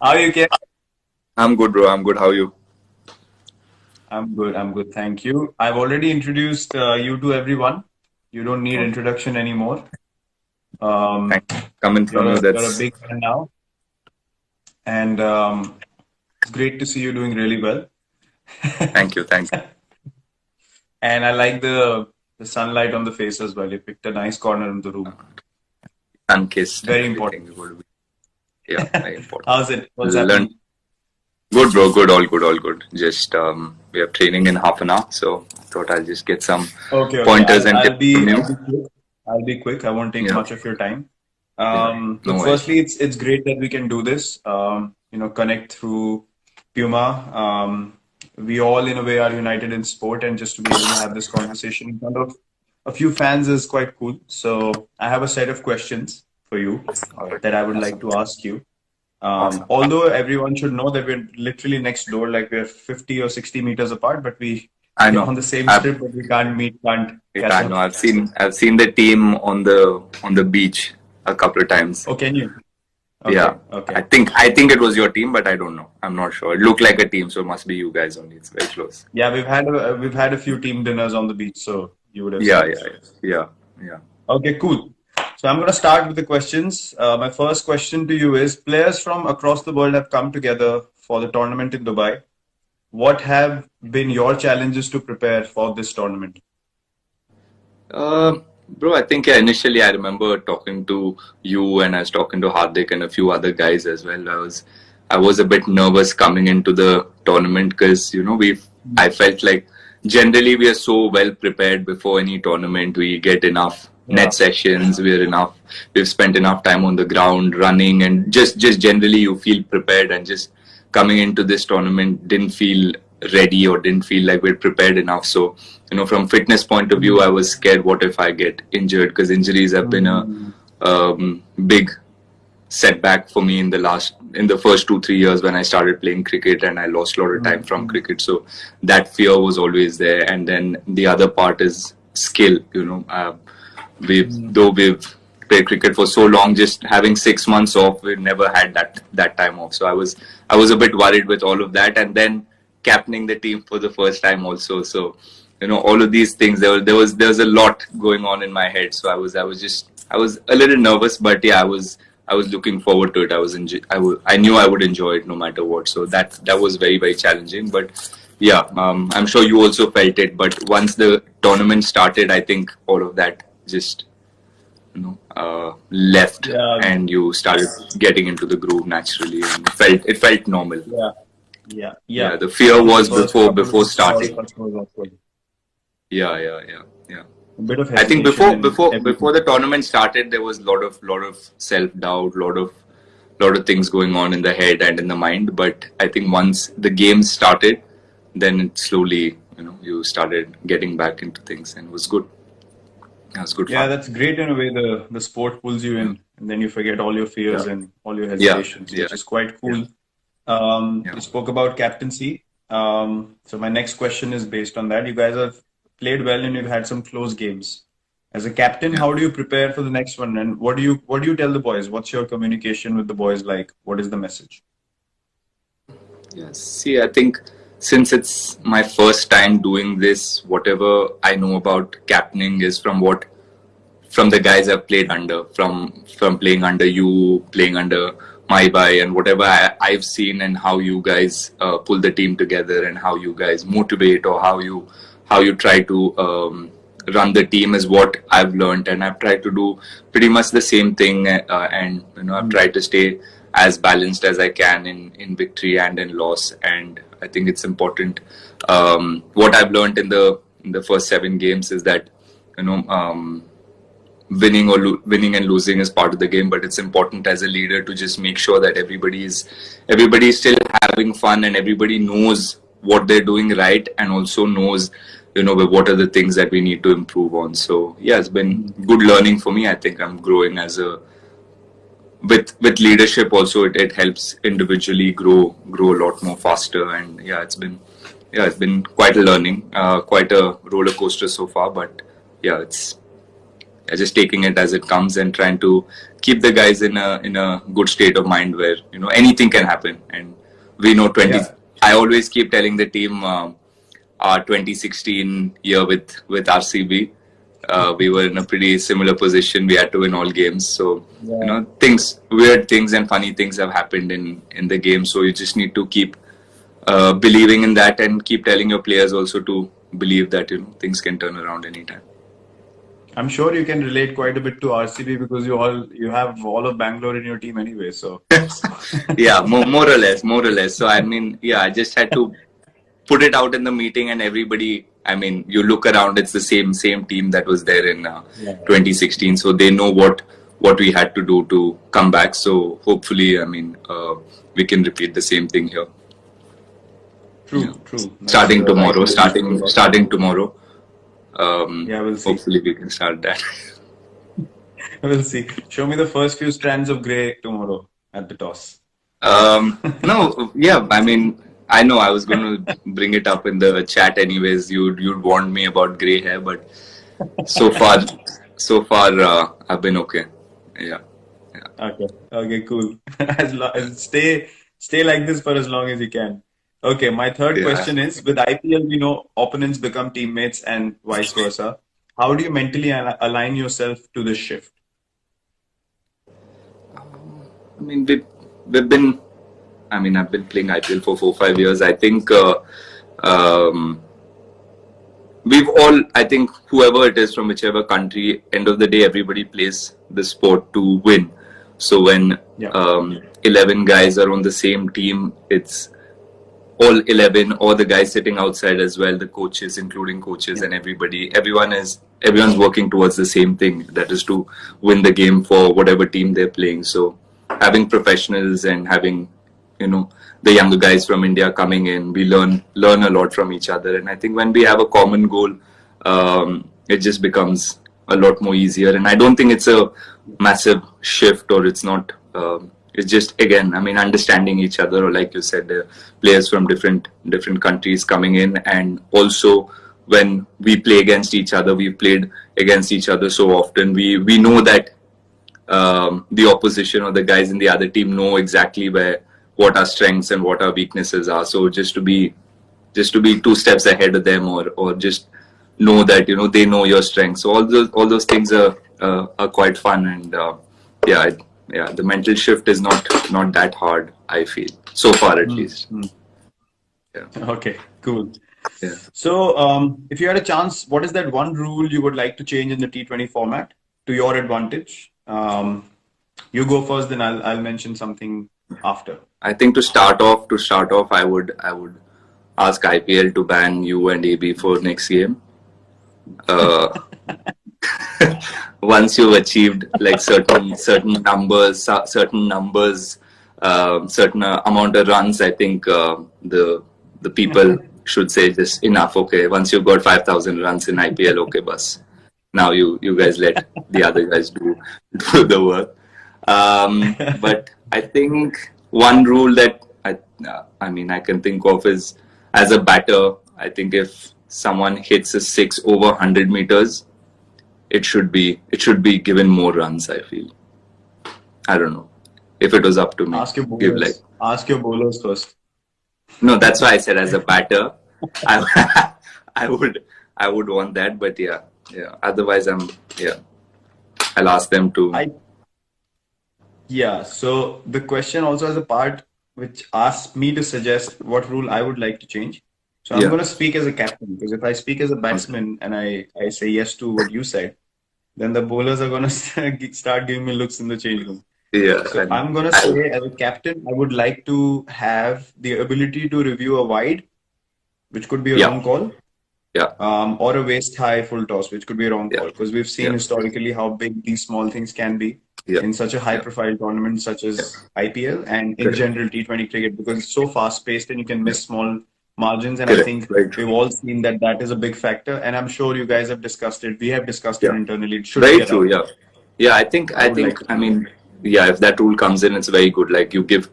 How are you, Ken? I'm good, bro. I'm good. How are you? I'm good. I'm good. Thank you. I've already introduced you to everyone. You don't need Okay. introduction anymore. Thank Um, Coming from you. you're a That's big fan now, and it's great to see you doing really well. Thank you. Thank you. And I like the sunlight on the face as well. You picked a nice corner in the room. Sun kissed and Very everything. important. It would be, yeah, very important. How's it? What's Learn happening? good, bro. Good. All good. All good. Just we have training in half an hour, so I thought I'll just get some Okay, okay. pointers I'll and tips I'll be from you. I'll be quick. I'll be quick. I won't take Yeah. much of your time. Yeah. No Look, worries. firstly, it's great that we can do this. Connect through Puma. We all, in a way, are united in sport, and just to be able to have this conversation in front of a few fans is quite cool. So, I have a set of questions for you All right. that I would like Awesome. to ask you. Awesome. Although everyone should know that we're literally next door, like we're 50 or 60 meters apart, but I we're know. on the same I've, strip, but we can't meet, can't catch I up. know. I've seen the team on the beach a couple of times. Oh, can you? Yeah. Okay, okay. I think it was your team, but I don't know. I'm not sure. It looked like a team, so it must be you guys only. It's very close. Yeah, we've had a few team dinners on the beach, so you would have Yeah, seen. yeah, yeah, yeah. Okay, cool. So I'm going to start with the questions. My first question to you is: players from across the world have come together for the tournament in Dubai. What have been your challenges to prepare for this tournament? Bro, I think initially I remember talking to you and I was talking to Hardik and a few other guys as well. I was a bit nervous coming into the tournament because I felt like generally we are so well prepared before any tournament. We get enough Yeah. net sessions. We've spent enough time on the ground running, and just generally you feel prepared. And just coming into this tournament didn't feel ready or didn't feel like we're prepared enough. So from fitness point of view, I was scared. What if I get injured? Because injuries have been a Mm. big setback for me in the first 2 3 years when I started playing cricket, and I lost a lot of time from Mm. cricket. So that fear was always there. And then the other part is skill. Mm. We've played cricket for so long, just having 6 months off, we've never had that time off. So I was a bit worried with all of that, and then captaining the team for the first time also. So all of these things, there was a lot going on in my head. So I was a little nervous, but yeah, I was looking forward to it. I knew I would enjoy it no matter what. So that was very very challenging. But yeah, I'm sure you also felt it. But once the tournament started, I think all of that just left, Yeah, and you started getting into the groove naturally, and it felt normal. yeah, yeah, Yeah, yeah. the I fear think the was first before couple of before weeks for all of starting. us was awkward. Yeah, yeah, yeah, yeah. A bit of I think hesitation before and before before everything. the tournament started, there was a lot of self doubt, lot of things going on in the head and in the mind. But I think once the games started, then it slowly, you started getting back into things, and it was good. It was good Yeah, fun. that's great in a way. The sport pulls you Yeah, in, and then you forget all your yeah, fears and all your yeah, hesitations, yeah, which is quite yeah, cool. You yeah. spoke about captaincy. So my next question is based on that. You guys have played well and you've had some close games. As a captain, Yeah. how do you prepare for the next one? And what do you tell the boys? What's your communication with the boys like? What is the message? Yes. See, I think since it's my first time doing this, whatever I know about captaining is from the guys I've played under, from playing under you, playing under my boy, and whatever I've seen, and how you guys pull the team together, and how you guys motivate, or how you try to run the team is what I've learned, and I've tried to do pretty much the same thing, and I've Mm. tried to stay as balanced as I can in victory and in loss, and I think it's important. What I've learned in the first 7 games is that you know. Winning and losing is part of the game, but it's important as a leader to just make sure that everybody is still having fun, and everybody knows what they're doing right, and also knows what are the things that we need to improve on. So yeah, it's been Mm. good learning for me. I think I'm growing as a with leadership also. It helps individually grow a lot more faster, and yeah, it's been quite a learning, quite a roller coaster so far, but yeah, just taking it as it comes and trying to keep the guys in a good state of mind where anything can happen. And we know 20. Yeah. I always keep telling the team our 2016 year with RCB. We were in a pretty similar position. We had to win all games. So, weird things and funny things have happened in the game. So you just need to keep believing in that and keep telling your players also to believe that, things can turn around anytime. I'm sure you can relate quite a bit to RCB because you have all of Bangalore in your team anyway. So yeah, more or less. So I mean, I just had to put it out in the meeting, and everybody. I mean, you look around, it's the same team that was there in 2016. So they know what we had to do to come back. So hopefully, I mean, we can repeat the same thing here. True. Starting tomorrow. Starting tomorrow. We'll see. Hopefully we can start that. We'll see. Show me the first few strands of grey tomorrow at the toss. No, yeah, I mean, I know I was going to bring it up in the chat anyways. You'd warned me about grey hair, but so far, I've been okay. Yeah. Okay, cool. Stay like this for as long as you can. Okay, my third question is, with IPL, we know opponents become teammates and vice versa. How do you mentally align yourself to this shift? I mean, I've been playing IPL for 4-5 years. I think I think whoever it is from whichever country, end of the day, everybody plays the sport to win. So when 11 guys are on the same team, it's all 11, or the guys sitting outside as well, the coaches, including coaches and everyone's working towards the same thing, that is to win the game for whatever team they're playing. So having professionals and having, the younger guys from India coming in, we learn a lot from each other. And I think when we have a common goal, it just becomes a lot more easier. And I don't think it's a massive shift, or it's not, it's just, again, I mean, understanding each other, or like you said, players from different countries coming in. And also when we play against each other, we've played against each other so often, we know that the opposition or the guys in the other team know exactly what our strengths and what our weaknesses are. So just to be 2 steps ahead of them, or just know that, they know your strengths. So all those things are quite fun. And the mental shift is not that hard, I feel, so far at least. Yeah. Okay, cool. Yeah. So if you had a chance, what is that one rule you would like to change in the T20 format to your advantage? You go first, then I'll mention something after. I think to start off, I would ask IPL to ban you and AB for next game. Once you've achieved like certain numbers, certain amount of runs, I think the people should say just enough. Okay, once you've got 5,000 runs in IPL, okay, bus. Now you guys let the other guys do the work. But I think one rule that I can think of is, as a batter, I think if someone hits a 6 over 100 meters, it should be given more runs, I feel. I don't know. If it was up to me. Ask your bowlers first. No, that's why I said as a batter, I would want that, but yeah. Otherwise, I'll ask them to. So the question also has a part which asks me to suggest what rule I would like to change. So I'm going to speak as a captain, because if I speak as a batsman and I say yes to what you said, then the bowlers are going to start giving me looks in the change room. Yeah. So I'm going to say, as a captain, I would like to have the ability to review a wide, which could be a wrong call. Yeah. Or a waist high full toss, which could be a wrong call, because we've seen historically how big these small things can be in such a high profile tournament such as IPL and in general T20 cricket, because it's so fast paced and you can miss small margins. And I think we've all seen that is a big factor. And I'm sure you guys have discussed it. We have discussed it internally. It should very true. Yeah. Yeah. I think, if that rule comes in, it's very good. Like, you give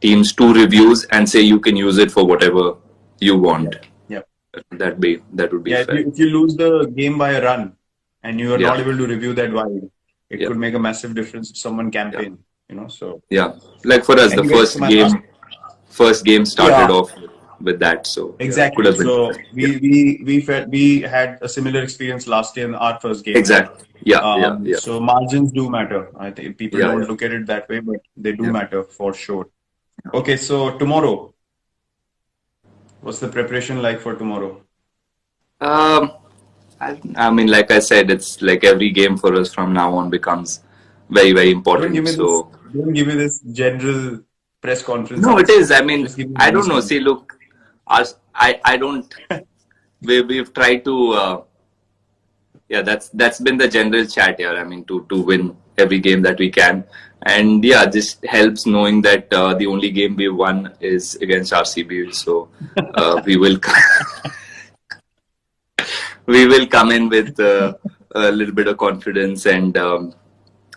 teams 2 reviews and say you can use it for whatever you want. That would be fair. If you lose the game by a run and you are Yeah. not able to review that wide, it Yeah. could make a massive difference if someone Yeah. campaign, so. Yeah. Like for us, the Anyway, so my last, first game started yeah, off with that. So yeah, could exactly. have been. So Yeah. we had a similar experience last year in our first game. Exactly. Yeah. Yeah. Yeah. So margins do matter. I think people Yeah. don't Yeah. look at it that way, but they do Yeah. matter for sure. Okay, so tomorrow, what's the preparation like for tomorrow? Um, I mean, like I said, it's like every game for us from now on becomes very, very Don't give important. me this. So Don't give me this general press conference no, it answer. is. I mean, Just give me I one don't know. sentence. See, look, us, I don't. We've tried to. Yeah, that's been the general chat here. I mean, to win every game that we can, and yeah, this helps knowing that the only game we won is against RCB. So we will we will come in with a little bit of confidence, and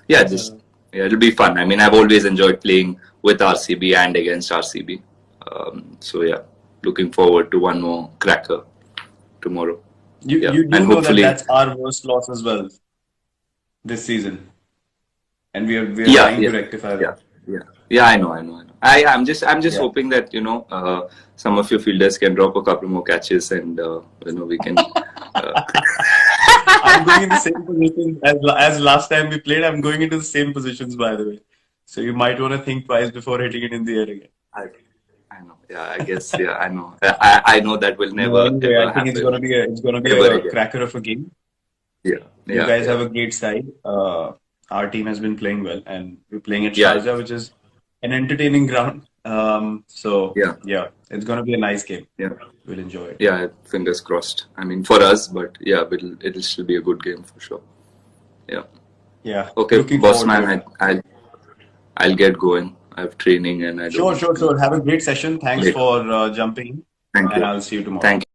yeah, just yeah, it'll be fun. I mean, I've always enjoyed playing with RCB and against RCB. So yeah, looking forward to one more cracker tomorrow. You Yeah, you and do know that hopefully, that's our worst loss as well this season, and we are yeah, trying to yeah, rectify yeah, that. yeah, yeah. I know. I'm just Yeah. hoping that some of your fielders can drop a couple more catches, and we can. Uh, I'm going in the same position as last time we played. I'm going into the same positions, by the way. So you might want to think twice before hitting it in the air again. I, I know. Yeah, I guess. Yeah, I know. I know that will No, never anyway, I ever think happen it's gonna be ever a again. cracker of a game. Yeah, You yeah, guys yeah, have a great side. Our team has been playing well, and we're playing at yeah, Sharjah, which is an entertaining ground. So yeah, yeah, it's gonna be a nice game. yeah. We'll enjoy it. Yeah, fingers crossed. I mean, for us, but yeah, it'll still be a good game for sure. Yeah. Yeah, Okay, looking boss forward to man, it. I'll get going. I have training and I don't Sure, want sure, to. sure. Have a great session. Thanks Later. for jumping in, Thank and you. I'll see you tomorrow. Thank you.